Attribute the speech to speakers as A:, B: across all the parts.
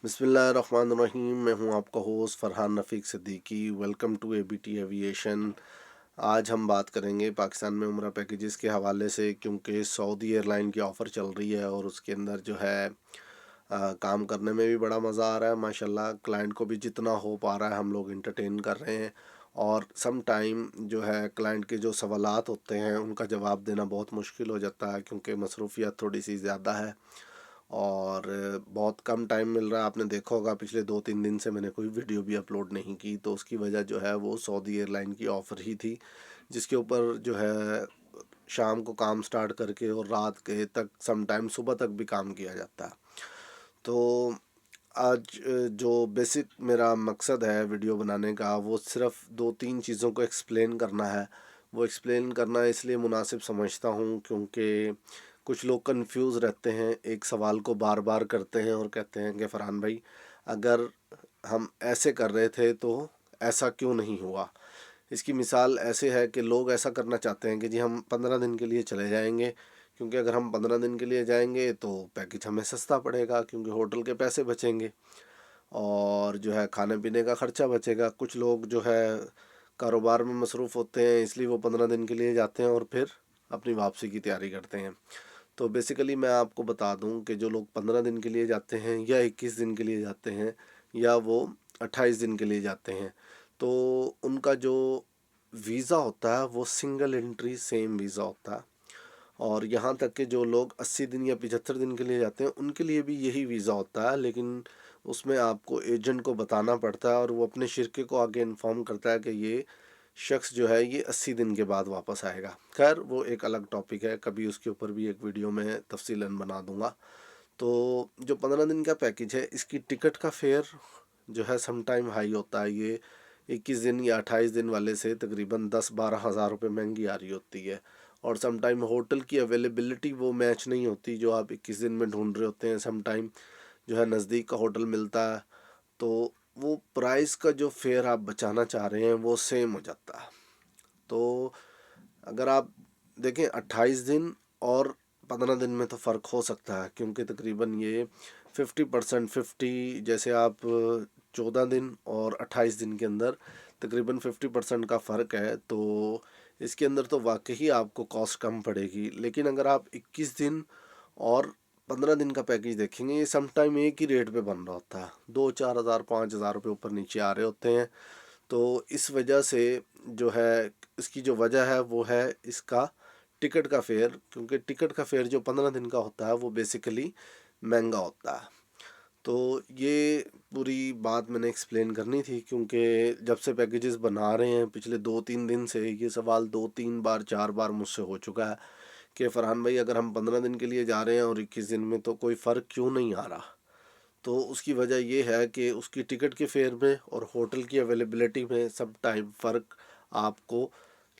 A: बिस्मिल्लाहिर्रहमानिर्रहीम। मैं हूं आपका host Farhan Rafiq Siddiqui. Welcome to ABT aviation. आज हम बात करेंगे पाकिस्तान में उम्रा पैकेजेस के हवाले से, क्योंकि सऊदी एयरलाइन की ऑफ़र चल रही है और उसके अंदर जो है काम करने में भी बड़ा मज़ा आ रहा है माशाल्लाह। क्लाइंट को भी जितना हो पा रहा है हम लोग इंटरटेन कर रहे हैं, और सम टाइम जो है क्लाइंट के जो सवालात होते हैं उनका जवाब देना बहुत मुश्किल हो जाता है, क्योंकि मसरूफियत थोड़ी सी ज़्यादा है और बहुत कम टाइम मिल रहा है। आपने देखा होगा पिछले 2-3 दिन से मैंने कोई वीडियो भी अपलोड नहीं की, तो उसकी वजह जो है वो सऊदी एयरलाइन की ऑफ़र ही थी, जिसके ऊपर जो है शाम को काम स्टार्ट करके और रात के तक सम टाइम सुबह तक भी काम किया जाता है। तो आज जो बेसिक मेरा मकसद है वीडियो बनाने का, वो सिर्फ़ 2-3 चीज़ों को एक्सप्लेन करना है। वो एक्सप्लेन करना इसलिए मुनासिब समझता हूँ क्योंकि कुछ लोग कंफ्यूज रहते हैं, एक सवाल को बार बार करते हैं और कहते हैं कि फरहान भाई, अगर हम ऐसे कर रहे थे तो ऐसा क्यों नहीं हुआ। इसकी मिसाल ऐसे है कि लोग ऐसा करना चाहते हैं कि जी हम 15 दिन के लिए चले जाएंगे, क्योंकि अगर हम 15 दिन के लिए जाएंगे तो पैकेज हमें सस्ता पड़ेगा, क्योंकि होटल के पैसे बचेंगे और जो है खाने पीने का ख़र्चा बचेगा। कुछ लोग जो है कारोबार में मसरूफ़ होते हैं, इसलिए वो 15 दिन के लिए जाते हैं और फिर अपनी वापसी की तैयारी करते हैं। तो बेसिकली मैं आपको बता दूं कि जो लोग 15 दिन के लिए जाते हैं या 21 दिन के लिए जाते हैं या वो 28 दिन के लिए जाते हैं, तो उनका जो वीज़ा होता है वो सिंगल एंट्री सेम वीज़ा होता है। और यहाँ तक कि जो लोग 80 दिन या 75 दिन के लिए जाते हैं उनके लिए भी यही वीज़ा होता है, लेकिन उसमें आपको एजेंट को बताना पड़ता है और वो अपने शिरके को आगे इन्फॉर्म करता है कि ये शख्स जो है ये 80 दिन के बाद वापस आएगा। खैर वो एक अलग टॉपिक है, कभी उसके ऊपर भी एक वीडियो में तफसीलन बना दूंगा। तो जो 15 दिन का पैकेज है, इसकी टिकट का फेयर जो है सम टाइम हाई होता है। ये 21 दिन या 28 दिन वाले से तकरीबन 10-12 हज़ार रुपये महंगी आ रही होती है, और सम टाइम होटल की अवेलेबिलिटी वो मैच नहीं होती जो आप 21 दिन में ढूंढ रहे होते हैं। सम टाइम जो है नज़दीक का होटल मिलता है, तो वो प्राइस का जो फेयर आप बचाना चाह रहे हैं वो सेम हो जाता है। तो अगर आप देखें 28 दिन और 15 दिन में तो फ़र्क हो सकता है, क्योंकि तकरीबन ये 50%, 50 जैसे आप 14 दिन और 28 दिन के अंदर तकरीबन 50% का फ़र्क है, तो इसके अंदर तो वाकई आपको कॉस्ट कम पड़ेगी। लेकिन अगर आप 21 दिन और 15 दिन का पैकेज देखेंगे, ये सम टाइम एक ही रेट पे बन रहा होता है, 2-4 हज़ार 5 हज़ार रुपये ऊपर नीचे आ रहे होते हैं। तो इस वजह से जो है इसकी जो वजह है वो है इसका टिकट का फेयर, क्योंकि टिकट का फेयर जो 15 दिन का होता है वो बेसिकली महंगा होता है। तो ये पूरी बात मैंने एक्सप्लेन करनी थी, क्योंकि जब से पैकेजेस बना रहे हैं पिछले 2-3 दिन से ये सवाल 2-3 बार 4 बार मुझसे हो चुका है कि फ़रहान भाई, अगर हम 15 दिन के लिए जा रहे हैं और 21 दिन में तो कोई फ़र्क क्यों नहीं आ रहा। तो उसकी वजह ये है कि उसकी टिकट के फेयर में और होटल की अवेलेबिलिटी में सब टाइम फ़र्क आपको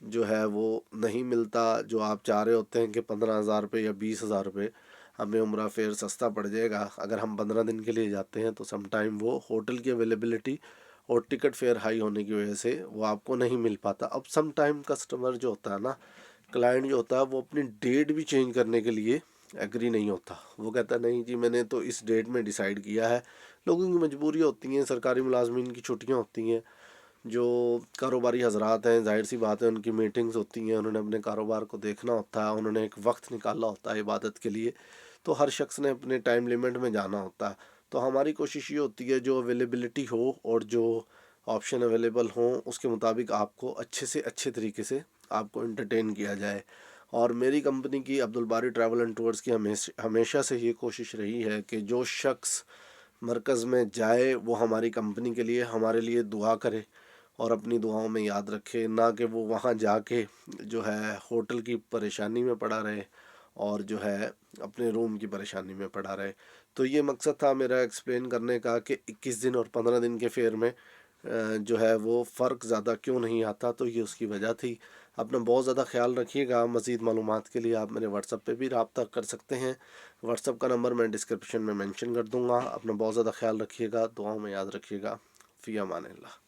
A: जो है वो नहीं मिलता। जो आप चाह रहे होते हैं कि 15,000 रुपये या 20,000 रुपये हमें उम्रा फेयर सस्ता पड़ जाएगा, अगर हम 15 दिन के लिए जाते हैं तो सम टाइम वो होटल की अवेलेबिलिटी और टिकट फेयर हाई होने की वजह से वो आपको नहीं मिल पाता। अब सम टाइम कस्टमर जो होता है ना, क्लाइंट जो होता है, वो अपनी डेट भी चेंज करने के लिए एग्री नहीं होता। वो कहता नहीं जी, मैंने तो इस डेट में डिसाइड किया है। लोगों की मजबूरी होती हैं, सरकारी मुलाजमीन की छुट्टियां होती हैं, जो कारोबारी हजरात हैं जाहिर सी बात है उनकी मीटिंग्स होती हैं, उन्होंने अपने कारोबार को देखना होता है, उन्होंने एक वक्त निकाला होता है इबादत के लिए। तो हर शख्स ने अपने टाइम लिमिट में जाना होता है। तो हमारी कोशिश ये होती है जो अवेलेबिलिटी हो और जो ऑप्शन अवेलेबल हों उसके मुताबिक आपको अच्छे से अच्छे तरीके से आपको एंटरटेन किया जाए। और मेरी कंपनी की अब्दुल बारी ट्रैवल एंड टूर्स की हमेशा से ये कोशिश रही है कि जो शख्स मरकज़ में जाए वो हमारी कंपनी के लिए हमारे लिए दुआ करे और अपनी दुआओं में याद रखे, ना कि वो वहाँ जाके जो है होटल की परेशानी में पड़ा रहे और जो है अपने रूम की परेशानी में पड़ा रहे। तो ये मकसद था मेरा एक्सप्लेन करने का कि 21 दिन और 15 दिन के फेयर में जो है वो फ़र्क ज़्यादा क्यों नहीं आता। तो ये उसकी वजह थी। अपना बहुत ज़्यादा ख्याल रखिएगा। मज़ीद मालूमात के लिए आप मेरे व्हाट्सएप पे भी रब्ता कर सकते हैं। व्हाट्सएप का नंबर मैं डिस्क्रिप्शन में मेंशन कर दूँगा। अपना बहुत ज़्यादा ख्याल रखिएगा, दुआओं में याद रखिएगा। फ़ी अमान अल्लाह।